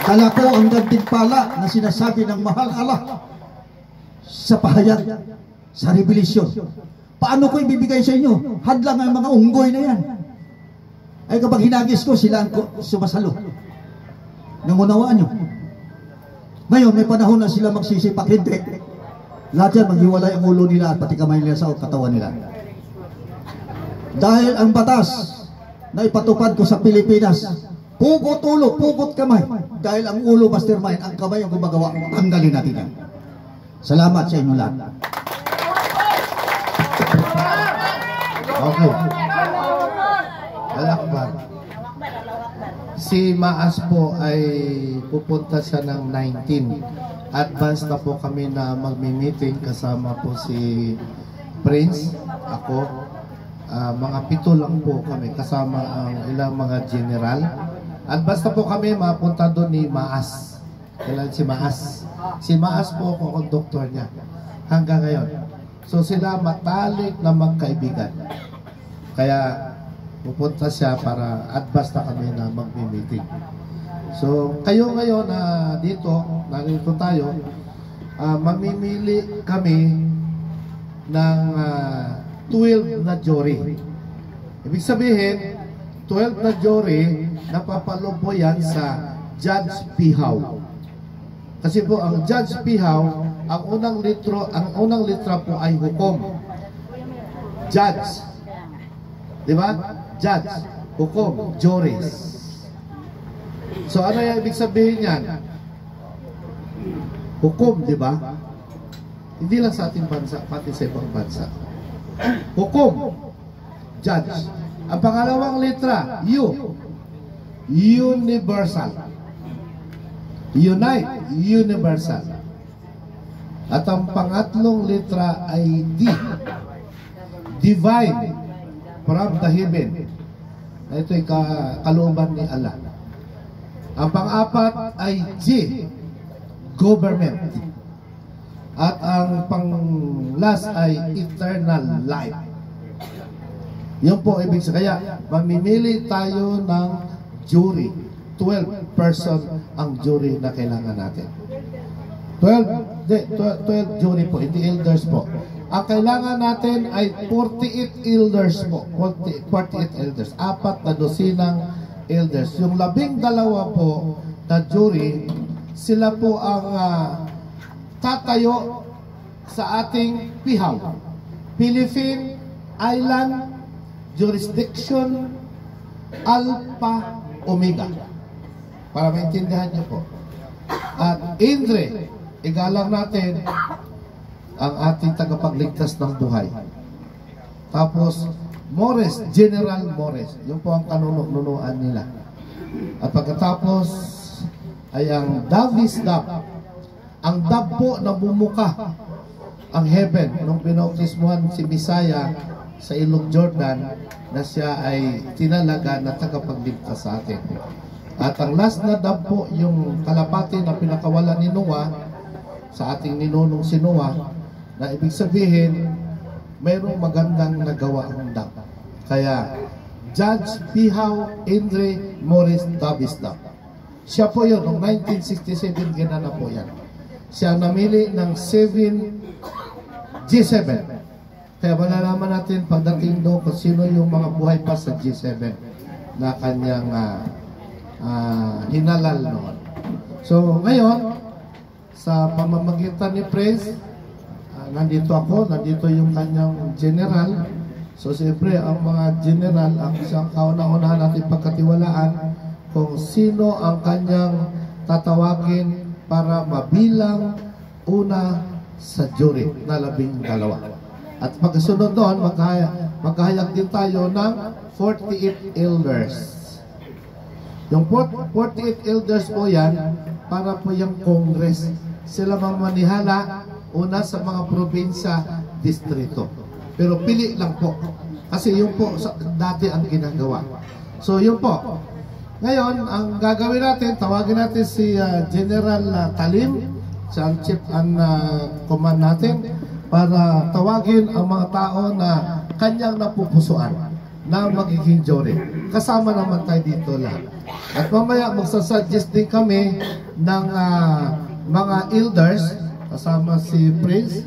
Dala ko ang gantimpala na sinasabi ng mahal Allah sa pahayag, sa revelasyon. Paano ko ibibigay sa inyo? Hadlang ang mga unggoy na yan. Ay kapag hinagis ko, sila ang sumasalo. Nangunawaan nyo. Ngayon, may panahon na sila magsisipak. Hindi. Lahat yan, maghiwalay ang ulo nila at pati kamay nila sa katawan nila. Dahil ang batas na ipatupad ko sa Pilipinas, pugot ulo, pugot kamay. Dahil ang ulo mastermind, ang kamay ang gumagawa. Tanggalin natin yan. Salamat sa inyo lahat. Okay. Alakbar. Si Maas po ay pupunta siya ng 19. Advance na po kami na magmi-meeting kasama po si Prince, ako. Mga 7 lang po kami kasama ang ilang mga general. Advance na po kami mapunta doon ni Maas. Kailan si Maas? Si Maas po ako ang doktor niya hanggang ngayon. So sila matalik na magkaibigan. Kaya pupunta siya para advance na kami na magmi-meeting. So kayo ngayon na narito tayo, mamimili kami ng 12 na jury. Ibig sabihin, 12 na jury napapalo po yan sa Judge Pihaw. Kasi po ang Judge Pihaw, ang unang litra po ay hukom. Judge. Di ba? Judge, hukom, juries. So ano yung ibig sabihin yan? Hukom, di ba? Hindi lang sa ating bansa, pati sa ibang bansa. Hukom, judge. Ang pangalawang litra, U. Universal. Unite, universal. At ang pangatlong litra ay D. Divine, from the heaven. Ito'y kalooban ni Allah. Ang pang-apat ay G. Government. At ang pang-last ay eternal life. Yun po ibig sabihin. Kaya mamimili tayo ng jury. 12 person ang jury na kailangan natin. 12 jury po, hindi elders po. Ang kailangan natin ay 48 elders po. 48 elders. 4 na dosinang elders. Yung 12 po na jury, sila po ang tatayo sa ating pihaw. Philippine Island Jurisdiction Alpha Omega. Para maintindihan niyo po. At Indre, igalang natin ang ating tagapagligtas ng buhay. Tapos, Mores, General Mores. Yun po ang kanunuan nila. At pagkatapos, ay ang Davis Dab. Ang Dab po na bumuka ang heaven nung pinautismuhan si Bisaya sa Ilog Jordan na siya ay tinalaga na tagapagligtas sa atin. At ang last na Dab po, yung kalapati na pinakawalan ni Noah sa ating ninunong si Noah, na ibig sabihin, mayroong magandang nagawa ang Dab. Kaya, Judge Pihaw Indre Morris Davis Dab. Siya po yun, noong 1967, ginana po yan. Siya namili ng G7. Kaya malalaman natin pagdating doon kung sino yung mga buhay pa sa G7 na kanyang hinalal noon. So, ngayon, sa pamamagitan ni Prince, nandito ako, nandito yung kanyang general. So, siyempre, ang mga general, ang isang kauna-unahan natin pagkatiwalaan kung sino ang kanyang tatawagin para mabilang una sa jury na 12. At pagkasunod doon, maghahayag din tayo ng 48 elders. Yung 48 elders po yan, para po yung Congress. Sila mamanihala una sa mga probinsya, distrito. Pero pili lang po. Kasi yun po dati ang ginagawa. So yun po. Ngayon, ang gagawin natin, tawagin natin si General Talim, siya ang chief and command natin, para tawagin ang mga tao na kanyang napupusuan. na magiging jury. Kasama naman tayo dito lahat. At mamaya magsasuggest din kami ng mga elders, kasama si Prince,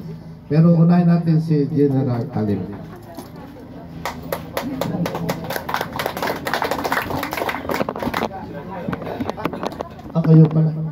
pero unahin natin si General Alim. Kayo pala.